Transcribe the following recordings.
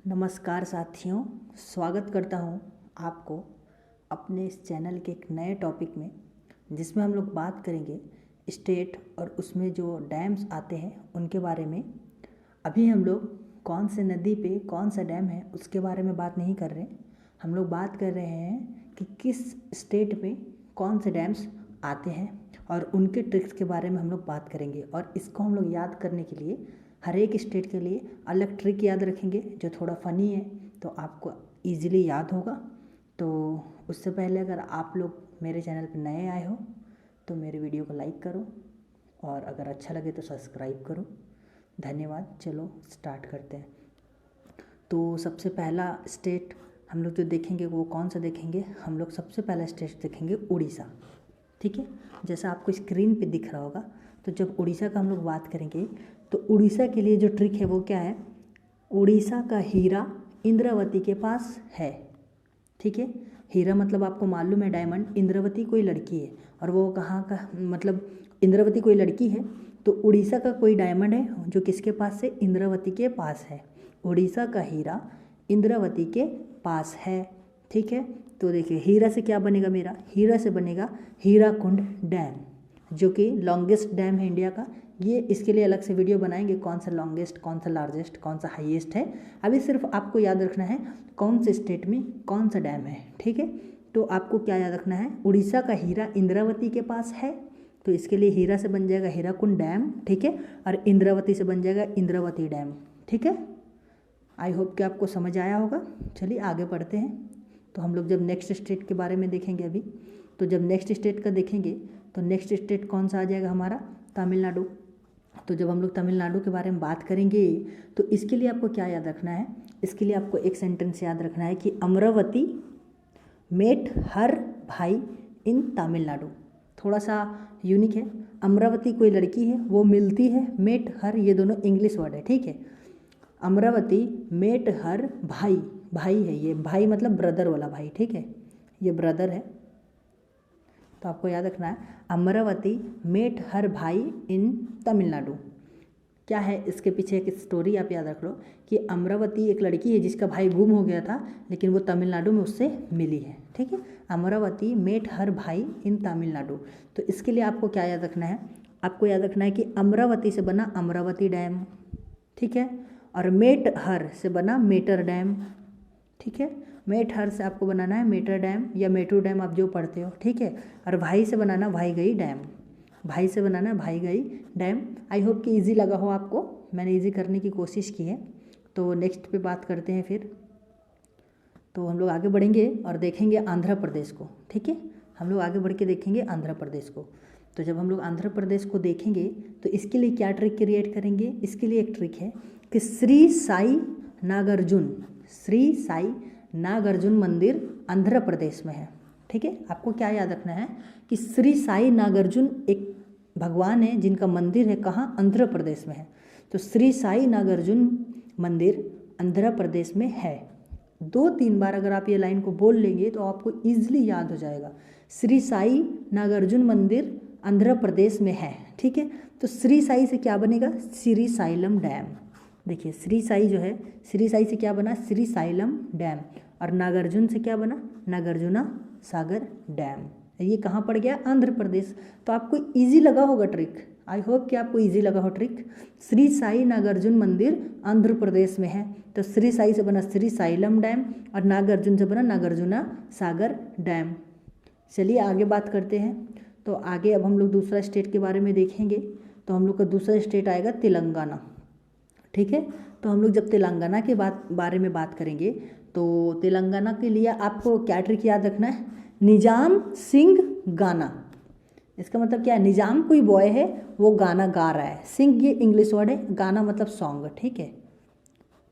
नमस्कार साथियों, स्वागत करता हूं आपको अपने इस चैनल के एक नए टॉपिक में, जिसमें हम लोग बात करेंगे स्टेट और उसमें जो डैम्स आते हैं उनके बारे में। अभी हम लोग कौन से नदी पे कौन सा डैम है उसके बारे में बात नहीं कर रहे। हम लोग बात कर रहे हैं कि किस स्टेट में कौन से डैम्स आते हैं और उनके ट्रिक्स के बारे में हम लोग बात करेंगे। और इसको हम लोग याद करने के लिए हर एक स्टेट के लिए अलग ट्रिक याद रखेंगे जो थोड़ा फ़नी है, तो आपको इजीली याद होगा। तो उससे पहले अगर आप लोग मेरे चैनल पर नए आए हो तो मेरे वीडियो को लाइक करो और अगर अच्छा लगे तो सब्सक्राइब करो। धन्यवाद। चलो स्टार्ट करते हैं। तो सबसे पहला स्टेट हम लोग जो देखेंगे वो कौन सा देखेंगे, हम लोग सबसे पहला स्टेट देखेंगे उड़ीसा। ठीक है, जैसा आपको स्क्रीन पे दिख रहा होगा। तो जब उड़ीसा का हम लोग बात करेंगे तो उड़ीसा के लिए जो ट्रिक है वो क्या है, उड़ीसा का हीरा इंद्रावती के पास है। ठीक है, हीरा मतलब आपको मालूम है डायमंड, इंद्रावती कोई लड़की है और वो कहाँ का, मतलब इंद्रावती कोई लड़की है, तो उड़ीसा का कोई डायमंड है जो किसके पास है, इंद्रावती के पास है। उड़ीसा का हीरा इंद्रावती के पास है। ठीक है, तो देखिए हीरा से क्या बनेगा, मेरा हीरा से बनेगा हीराकुंड डैम, जो कि लॉन्गेस्ट डैम है इंडिया का। ये इसके लिए अलग से वीडियो बनाएंगे, कौन सा लॉन्गेस्ट, कौन सा लार्जेस्ट, कौन सा हाईएस्ट है। अभी सिर्फ आपको याद रखना है कौन से स्टेट में कौन सा डैम है। ठीक है, तो आपको क्या याद रखना है, उड़ीसा का हीरा इंद्रावती के पास है, तो इसके लिए हीरा से बन जाएगा हीराकुंड डैम। ठीक है, और इंद्रावती से बन जाएगा इंद्रावती डैम। ठीक है, आई होप कि आपको समझ आया होगा। चलिए आगे बढ़ते हैं। तो हम लोग जब नेक्स्ट स्टेट के बारे में देखेंगे अभी, तो जब नेक्स्ट स्टेट का देखेंगे तो नेक्स्ट स्टेट कौन सा आ जाएगा हमारा, तमिलनाडु। तो जब हम लोग तमिलनाडु के बारे में बात करेंगे तो इसके लिए आपको क्या याद रखना है, इसके लिए आपको एक सेंटेंस याद रखना है कि अमरावती मेट हर भाई इन तमिलनाडु। थोड़ा सा यूनिक है, अमरावती कोई लड़की है वो मिलती है, मेट हर ये दोनों इंग्लिश वर्ड है। ठीक है, अमरावती मेट हर भाई, भाई है ये, भाई मतलब ब्रदर वाला भाई। ठीक है, ये ब्रदर है, तो आपको याद रखना है अमरावती मेट हर भाई इन तमिलनाडु। क्या है इसके पीछे एक स्टोरी आप याद रख लो कि अमरावती एक लड़की है जिसका भाई गुम हो गया था, लेकिन वो तमिलनाडु में उससे मिली है। ठीक है, अमरावती मेट हर भाई इन तमिलनाडु। तो इसके लिए आपको क्या याद रखना है, आपको याद रखना है कि अमरावती से बना अमरावती डैम। ठीक है, और मेट हर से बना मेटर डैम। ठीक है, मेट हर से आपको बनाना है मेटर डैम या मेट्रो डैम, आप जो पढ़ते हो। ठीक है, और भाई से बनाना भाई गई डैम, भाई से बनाना भाई गई डैम। आई होप कि इजी लगा हो आपको, मैंने इजी करने की कोशिश की है। तो नेक्स्ट पे बात करते हैं फिर। तो हम लोग आगे बढ़ेंगे और देखेंगे आंध्र प्रदेश को। ठीक है, हम लोग आगे बढ़ के देखेंगे आंध्र प्रदेश को। तो जब हम लोग आंध्र प्रदेश को देखेंगे तो इसके लिए क्या ट्रिक क्रिएट करेंगे, इसके लिए एक ट्रिक है कि श्री साई नागार्जुन, श्री साई नागार्जुन मंदिर आंध्र प्रदेश में है। ठीक है, आपको क्या याद रखना है कि श्री साई नागार्जुन एक भगवान है जिनका मंदिर है कहाँ, आंध्र प्रदेश में है। तो श्री साई नागार्जुन मंदिर आंध्र प्रदेश में है। 2-3 बार अगर आप ये लाइन को बोल लेंगे तो आपको ईजिली याद हो जाएगा, श्री साई नागार्जुन मंदिर आंध्र प्रदेश में है। ठीक है, तो श्री साई से क्या बनेगा, श्री साइलम डैम। देखिए श्री साई जो है, श्री साई से क्या बना, श्री साइलम डैम, और नागार्जुन से क्या बना, नागार्जुना सागर डैम। ये कहाँ पड़ गया, आंध्र प्रदेश। तो आपको इजी लगा होगा ट्रिक, आई होप कि आपको इजी लगा हो ट्रिक। श्री साई नागार्जुन मंदिर आंध्र प्रदेश में है, तो श्री साई से बना श्री साइलम डैम और नागार्जुन से बना नागार्जुना सागर डैम। चलिए आगे बात करते हैं। तो आगे अब हम लोग दूसरा स्टेट के बारे में देखेंगे। तो हम लोग का दूसरा स्टेट आएगा तेलंगाना। ठीक है, तो हम लोग जब तेलंगाना के बारे में बात करेंगे तो तेलंगाना के लिए आपको क्या ट्रिक याद रखना है, निजाम सिंह गाना। इसका मतलब क्या है, निजाम कोई बॉय है वो गाना गा रहा है, सिंह ये इंग्लिश वर्ड है, गाना मतलब सॉन्ग। ठीक है,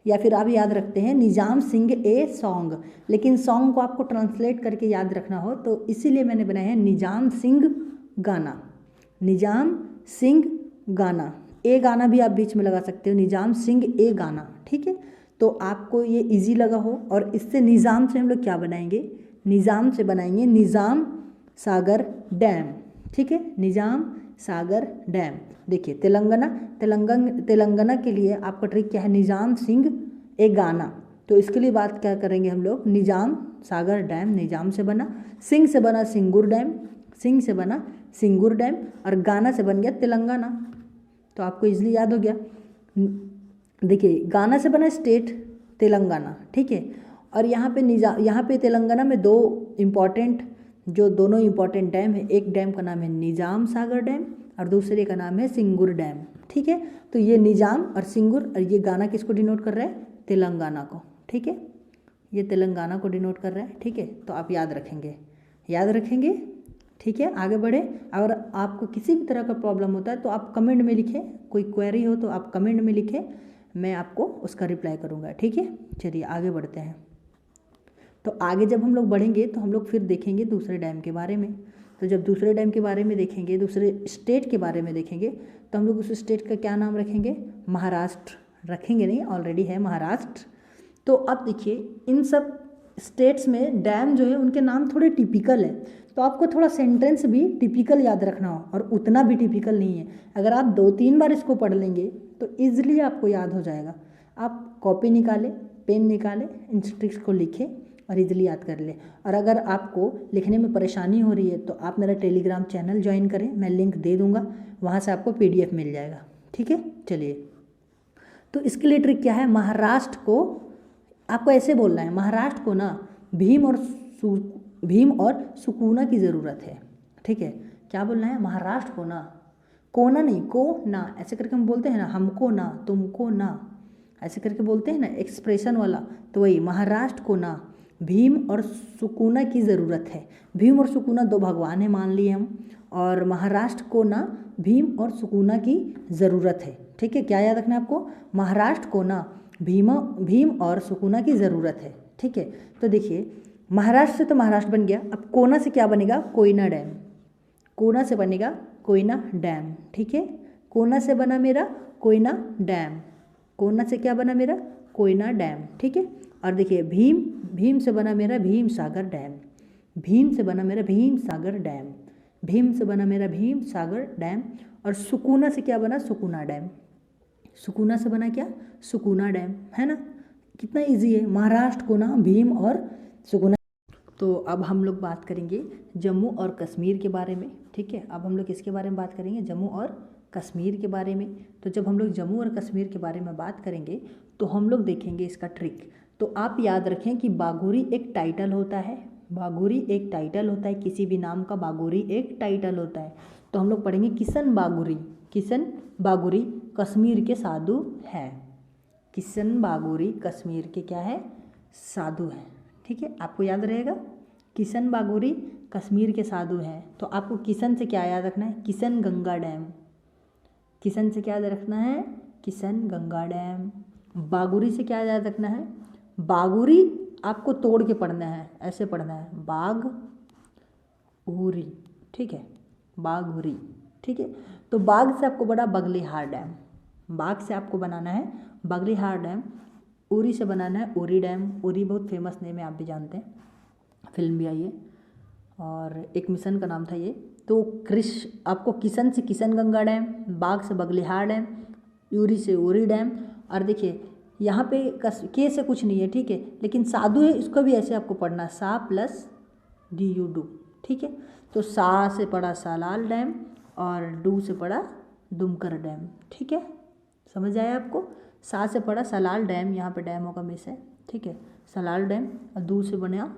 या फिर आप याद रखते हैं निजाम सिंह ए सॉन्ग, लेकिन सॉन्ग को आपको ट्रांसलेट करके याद रखना हो तो इसीलिए मैंने बनाया है निजाम सिंह गाना, निजाम सिंह गाना। ए गाना भी आप बीच में लगा सकते हो, निजाम सिंह ए गाना। ठीक है, तो आपको ये इजी लगा हो। और इससे निज़ाम से हम लोग क्या बनाएंगे, निज़ाम से बनाएंगे निज़ाम सागर डैम। ठीक है, निज़ाम सागर डैम। देखिए तेलंगाना के लिए आपका ट्रिक क्या है, निज़ाम सिंह ए गाना। तो इसके लिए बात क्या करेंगे हम लोग, निजाम सागर डैम निजाम से बना, सिंह से बना सिंगूर डैम, सिंह से बना सिंगूर डैम, और गाना से बन गया तेलंगाना। तो आपको इजली याद हो गया। देखिए गाना से बना स्टेट तेलंगाना, ठीक है। और यहाँ पे तेलंगाना में दोनों इम्पॉर्टेंट डैम है। एक डैम का नाम है निजाम सागर डैम और दूसरे का नाम है सिंगूर डैम, ठीक है। तो ये निजाम और सिंगूर और ये गाना किसको डिनोट कर रहा है, तेलंगाना को, ठीक है। ये तेलंगाना को डिनोट कर रहा है, ठीक है। तो आप याद रखेंगे, ठीक है। आगे बढ़े। अगर आपको किसी भी तरह का प्रॉब्लम होता है तो आप कमेंट में लिखें, कोई क्वेरी हो तो आप कमेंट में लिखें, मैं आपको उसका रिप्लाई करूँगा, ठीक है। चलिए आगे बढ़ते हैं। तो आगे जब हम लोग बढ़ेंगे तो हम लोग फिर देखेंगे दूसरे डैम के बारे में। तो जब दूसरे डैम के बारे में देखेंगे, दूसरे स्टेट के बारे में देखेंगे, तो हम लोग उस स्टेट का क्या नाम रखेंगे, महाराष्ट्र रखेंगे, नहीं ऑलरेडी है महाराष्ट्र। तो अब देखिए इन सब स्टेट्स में डैम जो है उनके नाम थोड़े टिपिकल है, तो आपको थोड़ा सेंटेंस भी टिपिकल याद रखना हो, और उतना भी टिपिकल नहीं है। अगर आप 2-3 बार इसको पढ़ लेंगे तो ईजिली आपको याद हो जाएगा। आप कॉपी निकालें, पेन निकालें, इन ट्रिक्स को लिखें और इजीली याद कर ले। और अगर आपको लिखने में परेशानी हो रही है तो आप मेरा टेलीग्राम चैनल ज्वाइन करें, मैं लिंक दे दूंगा, वहाँ से आपको PDF मिल जाएगा, ठीक है। चलिए, तो इसके लिए ट्रिक क्या है, महाराष्ट्र को आपको ऐसे बोलना है, महाराष्ट्र को ना भीम और सुकूना की ज़रूरत है, ठीक है। क्या बोलना है, महाराष्ट्र को ना, कोना नहीं, को ना, ऐसे करके हम बोलते हैं ना, हमको ना, तुमको ना, ऐसे करके बोलते हैं ना एक्सप्रेशन वाला। तो वही महाराष्ट्र को ना भीम और सुकूना की ज़रूरत है। भीम और सुकूना 2 भगवान है मान लिए हम, और महाराष्ट्र को ना भीम और सुकूना की ज़रूरत है, ठीक है। क्या याद रखना है आपको, महाराष्ट्र को ना भीम और सुकूना की ज़रूरत है, ठीक है। तो देखिए महाराष्ट्र से तो महाराष्ट्र बन गया, अब कोना से क्या बनेगा, कोयना डैम, कोना से बनेगा कोयना डैम, ठीक है। कोना से बना मेरा कोयना डैम, कोना से क्या बना मेरा, कोयना डैम, ठीक है। और देखिए भीम से बना मेरा भीम सागर डैम, भीम से बना मेरा भीम सागर डैम, भीम से बना मेरा भीम सागर डैम। और सुकूना से क्या बना, सुकूना डैम, सुकूना से बना क्या, सुकूना डैम, है ना। कितना इजी है, महाराष्ट्र को ना भीम और सुकूना। तो अब हम लोग बात करेंगे जम्मू और कश्मीर के बारे में, ठीक है। अब हम लोग किसके बारे में बात करेंगे, जम्मू और कश्मीर के बारे में। तो जब हम लोग जम्मू और कश्मीर के बारे में बात करेंगे तो हम लोग देखेंगे इसका ट्रिक। तो आप याद रखें कि बागुरी एक टाइटल होता है, बागुरी एक टाइटल होता है, किसी भी नाम का बागुरी एक टाइटल होता है। तो हम लोग पढ़ेंगे किशन बागुरी, किशन बागुरी कश्मीर के साधु हैं, किशन बागुरी कश्मीर के क्या है, साधु हैं, ठीक है। आपको याद रहेगा किशन बागुरी कश्मीर के साधु हैं। तो आपको किशन से क्या याद रखना है, किशन गंगा डैम, किशन से क्या याद रखना है, किशन गंगा डैम। बागुरी से क्या याद रखना है, बागुरी आपको तोड़ के पढ़ना है, ऐसे पढ़ना है, बागुरी, ठीक है, बागुरी, ठीक है। तो बाग से आपको बना बगलिहार डैम, बाग से आपको बनाना है बगलिहार डैम। उरी से बनाना है उरी डैम, उरी बहुत फेमस नेम है, आप भी जानते हैं, फिल्म भी आई है और एक मिशन का नाम था ये। तो आपको किशन से किशन गंगा डैम, बाग से बगलिहार डैम, उरी से उरी डैम। और देखिए यहाँ पे के से कुछ नहीं है, ठीक है, लेकिन साधु है, इसको भी ऐसे आपको पढ़ना, सा प्लस DU, ठीक है। तो सा से पढ़ा सालाल डैम और डू से पढ़ा दुमकर डैम, ठीक है, समझ आया आपको। सा से पढ़ा सलाल डैम, यहाँ पे डैमों का मिस है, ठीक है, सलाल डैम, और दू से बना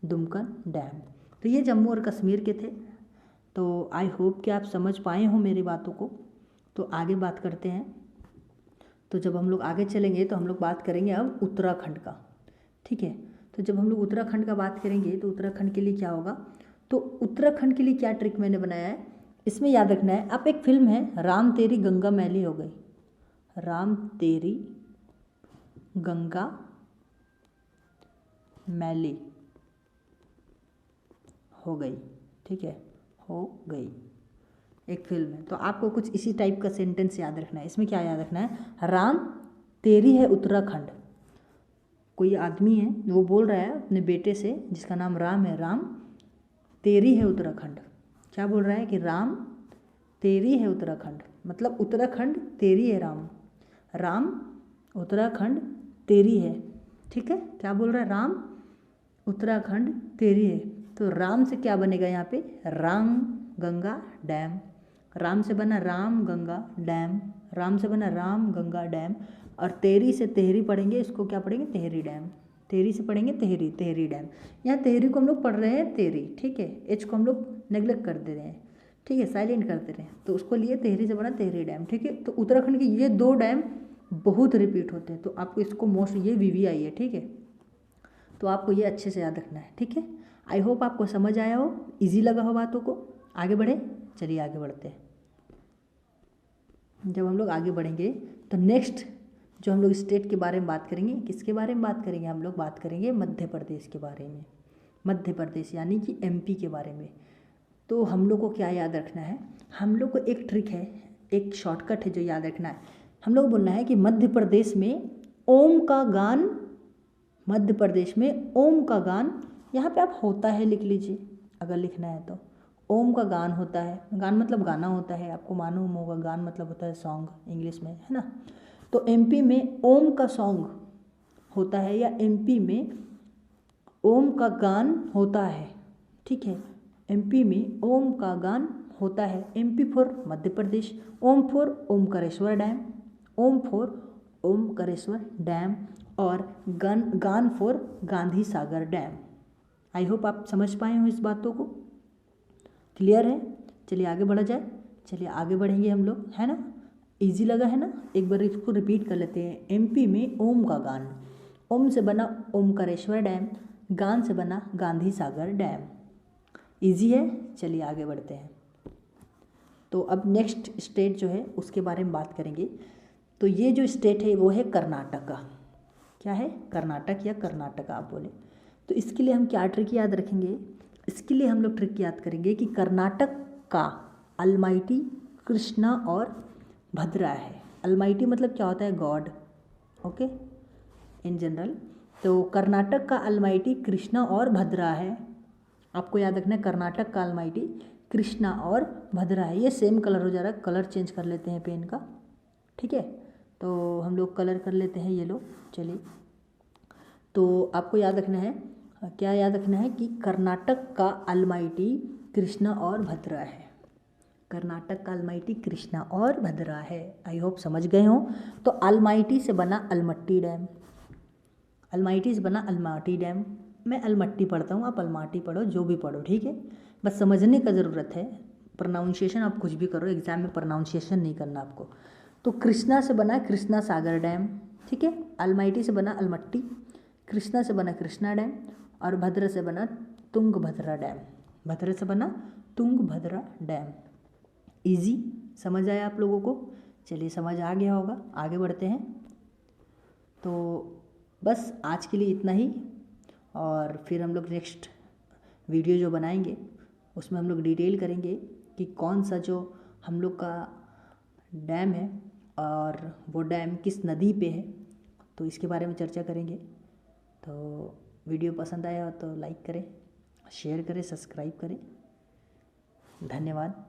दुमकर डैम। तो ये जम्मू और कश्मीर के थे। तो आई होप कि आप समझ पाए हो मेरी बातों को। तो आगे बात करते हैं। तो जब हम लोग आगे चलेंगे तो हम लोग बात करेंगे अब उत्तराखंड का, ठीक है। तो जब हम लोग उत्तराखंड का बात करेंगे तो उत्तराखंड के लिए क्या होगा, तो उत्तराखंड के लिए क्या ट्रिक मैंने बनाया है, इसमें याद रखना है। आप एक फिल्म है राम तेरी गंगा मैली हो गई, राम तेरी गंगा मैली हो गई, ठीक है, हो गई, एक फिल्म है। तो आपको कुछ इसी टाइप का सेंटेंस याद रखना है। इसमें क्या याद रखना है, राम तेरी है उत्तराखंड, कोई आदमी है वो बोल रहा है अपने बेटे से जिसका नाम राम है, राम तेरी है उत्तराखंड। क्या बोल रहा है कि राम तेरी है उत्तराखंड, मतलब उत्तराखंड तेरी है राम, राम उत्तराखंड तेरी है, ठीक है, क्या बोल रहा है, राम उत्तराखंड तेरी है, तो राम से क्या बनेगा यहाँ पे, राम गंगा डैम, राम से बना राम गंगा डैम, राम से बना राम गंगा डैम, और तेरी से तेहरी पढ़ेंगे, इसको क्या पढ़ेंगे, तेहरी डैम, तेरी से पढ़ेंगे तेहरी, तेहरी डैम। यहाँ तेहरी को हम लोग पढ़ रहे हैं तेरी, ठीक है, एच को हम लोग नेग्लेक्ट कर दे रहे हैं, ठीक है, साइलेंट कर दे रहे हैं, तो उसको लिए तेहरी से बना तेहरी डैम, ठीक है। तो उत्तराखंड के ये 2 डैम बहुत रिपीट होते हैं, तो आपको इसको मोस्ट, ये VVI है, ठीक है, तो आपको ये अच्छे से याद रखना है, ठीक है। आई होप आपको समझ आया हो, इजी लगा हो बातों को। आगे बढ़े, चलिए आगे बढ़ते हैं। जब हम लोग आगे बढ़ेंगे तो नेक्स्ट जो हम लोग स्टेट के बारे में बात करेंगे, किसके बारे में बात करेंगे, हम लोग बात करेंगे मध्य प्रदेश के बारे में, मध्य प्रदेश यानी कि MP के बारे में। तो हम लोग को क्या याद रखना है, हम लोग को एक ट्रिक है, एक शॉर्टकट है जो याद रखना है। हम लोग बोलना है कि मध्य प्रदेश में ओम का गान, मध्य प्रदेश में ओम का गान, यहाँ पे आप होता है लिख लीजिए अगर लिखना है तो, ओम का गान होता है, गान मतलब गाना होता है, आपको मालूम होगा, गान मतलब होता है सॉन्ग इंग्लिश में, है ना। तो MP में ओम का सॉन्ग होता है या MP में ओम का गान होता है, ठीक है, MP में ओम का गान होता है। MP for Madhya Pradesh, Om for Omkareshwar dam, Om for Omkareshwar dam, और गान for Gandhi Sagar dam. I hope आप समझ पाए हो इस बातों को, क्लियर है। चलिए आगे बढ़ा जाए, चलिए आगे बढ़ेंगे हम लोग, है ना, इजी लगा है ना, एक बार इसको रिपीट कर लेते हैं। MP में ओम का गान, ओम से बना ओमकारेश्वर डैम, गान से बना गांधी सागर डैम, इजी है। चलिए आगे बढ़ते हैं। तो अब नेक्स्ट स्टेट जो है उसके बारे में बात करेंगे। तो ये जो स्टेट है वो है कर्नाटका, क्या है, कर्नाटक या कर्नाटका आप बोले। तो इसके लिए हम क्या ट्रिक याद रखेंगे, इसके लिए हम लोग ट्रिक याद करेंगे कि कर्नाटक का अलमाइटी कृष्णा और भद्रा है। अलमाइटी मतलब क्या होता है, गॉड, ओके, इन जनरल। तो कर्नाटक का अलमाइटी कृष्णा और भद्रा है, आपको याद रखना है, कर्नाटक का अलमाइटी कृष्णा और भद्रा है। ये सेम कलर हो जा रहा है, कलर चेंज कर लेते हैं पेन का, ठीक है। तो हम लोग कलर कर लेते हैं येलो, चलिए। तो आपको याद रखना है, क्या याद रखना है कि कर्नाटक का अलमाइटी कृष्णा और भद्रा है, कर्नाटक का अलमाइटी कृष्णा और भद्रा है। आई होप समझ गए हो। तो अलमाइटी से बना अलमट्टी डैम, अलमाइटी से बना अलमाटी डैम, मैं अलमट्टी पढ़ता हूँ, आप अलमाटी पढ़ो, जो भी पढ़ो, ठीक है, बस समझने का ज़रूरत है। प्रोनाउंसिएशन आप कुछ भी करो, एग्जाम में प्रोनाउंसिएशन नहीं करना आपको। तो कृष्णा से बना कृष्णा सागर डैम, ठीक है, अलमाइटी से बना अलमट्टी, कृष्णा से बना कृष्णा डैम, और भद्रा से बना तुंगभद्रा डैम, भद्रा से बना तुंगभद्रा डैम। इजी समझ आया आप लोगों को। चलिए समझ आ गया होगा, आगे बढ़ते हैं। तो बस आज के लिए इतना ही, और फिर हम लोग नेक्स्ट वीडियो जो बनाएंगे उसमें हम लोग डिटेल करेंगे कि कौन सा जो हम लोग का डैम है और वो डैम किस नदी पे है, तो इसके बारे में चर्चा करेंगे। तो वीडियो पसंद आया हो तो लाइक करें, शेयर करें, सब्सक्राइब करें। धन्यवाद।